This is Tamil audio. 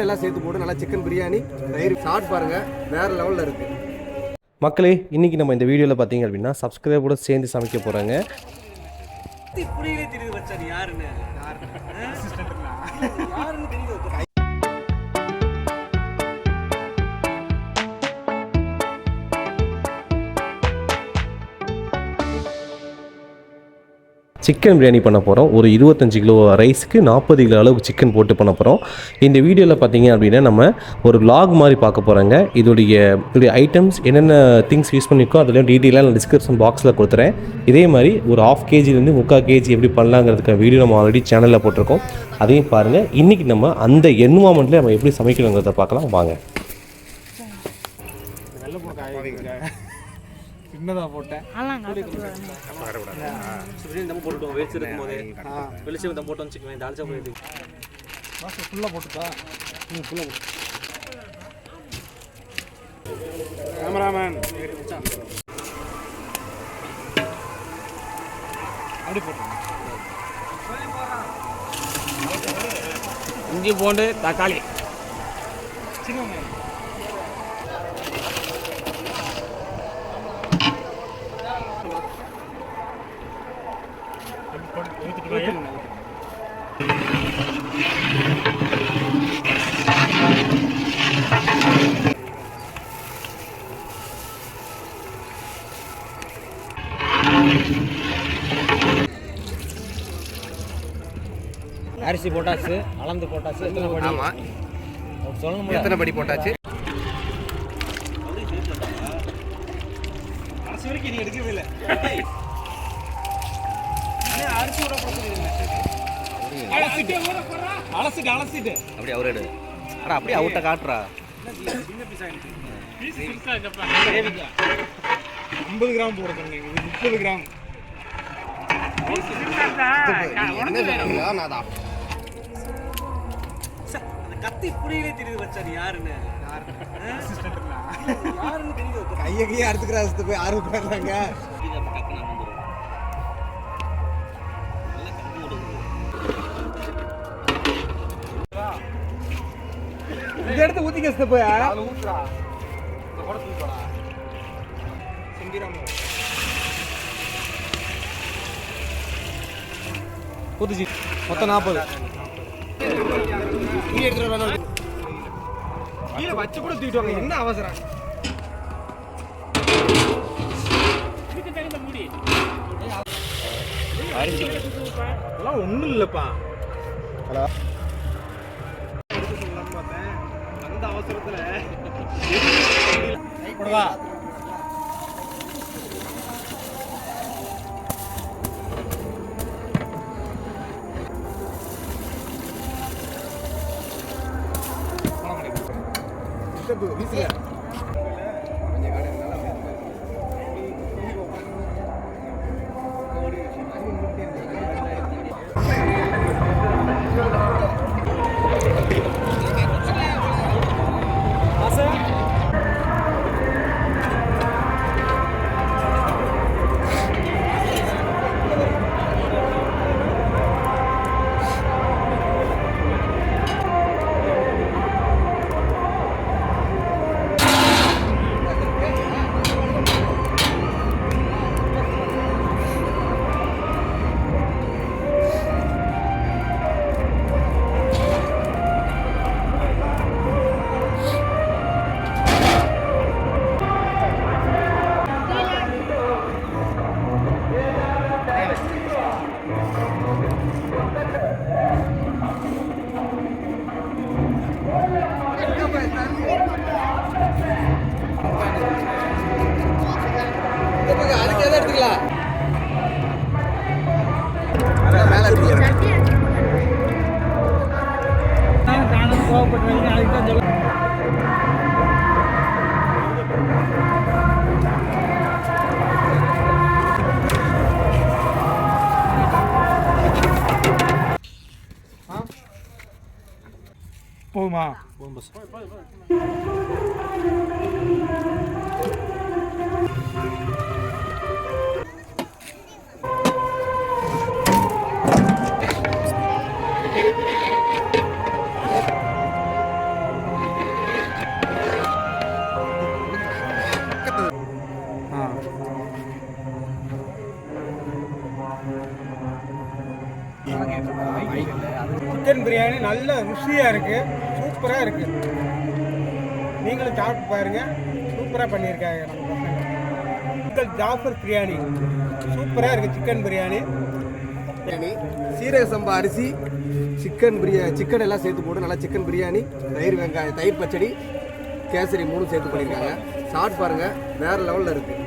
எல்லாம் சேர்த்து போட்டு நல்லா சிக்கன் பிரியாணி தயிர் சாப்பிட்டு பாருங்க, வேற லெவலில் இருக்கு. மக்களே, இன்றைக்கி நம்ம இந்த வீடியோவில் பார்த்தீங்க அப்படின்னா சப்ஸ்கிரைபரோட சேர்ந்து சமைக்க போகிறாங்க. சிக்கன் பிரியாணி பண்ண போகிறோம். ஒரு 25 கிலோ ரைஸுக்கு 40 கிலோ அளவுக்கு சிக்கன் போட்டு பண்ண போகிறோம். இந்த வீடியோவில் பார்த்தீங்க அப்படின்னா நம்ம ஒரு vlog மாதிரி பார்க்க போகிறாங்க. இதோடைய ஐட்டம்ஸ் என்னென்ன திங்ஸ் யூஸ் பண்ணியிருக்கோம் அதெல்லாம் டீட்டெயிலாக நான் டிஸ்கிரிப்ஷன் பாக்ஸில் கொடுத்துறேன். இதே மாதிரி ஒரு 1/2 kgலேருந்து 3/4 kg எப்படி பண்ணலாங்கிறதுக்கான வீடியோ நம்ம ஆல்ரெடி சேனலில் போட்டிருக்கோம். அதையும் பாருங்கள். இன்றைக்கி நம்ம அந்த என்வாமெண்ட்டில் நம்ம எப்படி சமைக்கணுங்கிறத பார்க்கலாம் வாங்க. சின்னதாக போட்டேன் தம் போட்டுட்டோம். வெளிச்சு இருக்கும் போதே வெளிச்சு தம் போட்டோம் வச்சுக்குவேன். தால்ச்சா போயிட்டு ஃபுல்லாக போட்டுட்டா ஃபுல்லாக போட்டு கேமராமேன் அப்படி போட்டு இஞ்சி பூண்டு தக்காளி சின்ன வெங்காயம் அரிசி போட்டாச்சு, அளந்து போட்டாச்சு. எத்தனை படி? ஆமாம், சொல்லணும். எத்தனை படி போட்டாச்சு? அரிசி வரைக்கும் நீ எடுக்கவே இல்லை. அரிசி ஊற அலசிட்டு அலசிட்டு அப்படி அவரு எடு. அடா அப்படியே அவுட்ட காட்டுறா. 50 கிராம் போட சொன்னீங்க, 30 கிராம். கத்தி புடியிலே தெரியுது வச்சாரு யாருன்னு. யாருன்னு தெரியுது. கையை அறுத்துக்கிற போய் ஆறு போயிடுறாங்க. இந்த இடத்த ஊத்தி கஷ்ட போய் ஊத்துறா ஊத்துச்சு மொத்தம் 40. கீழே வச்சு கூட தூக்கிட்டு வாங்க, என்ன அவசரம்? அதெல்லாம் ஒன்றும் இல்லைப்பா. அந்த அவசரத்துல போடுவா. போகுமா? சிக்கன் பிரியாணி நல்ல ருசியாக இருக்குது, சூப்பராக இருக்குது. நீங்களும் சாப்பிட்டு பாருங்க, சூப்பராக பண்ணியிருக்காங்க நம்ம பசங்க. சிக்கன் ஜாஃபர் பிரியாணி சூப்பராக இருக்குது. சிக்கன் பிரியாணி சீரக சம்பா அரிசி, சிக்கன் எல்லாம் சேர்த்து போட்டு நல்லா சிக்கன் பிரியாணி, தயிர் வெங்காயம், தயிர் பச்சடி, கேசரி 3 சேர்த்து பண்ணியிருக்காங்க. சாப்பிட்டு பாருங்கள், வேறு லெவலில் இருக்குது.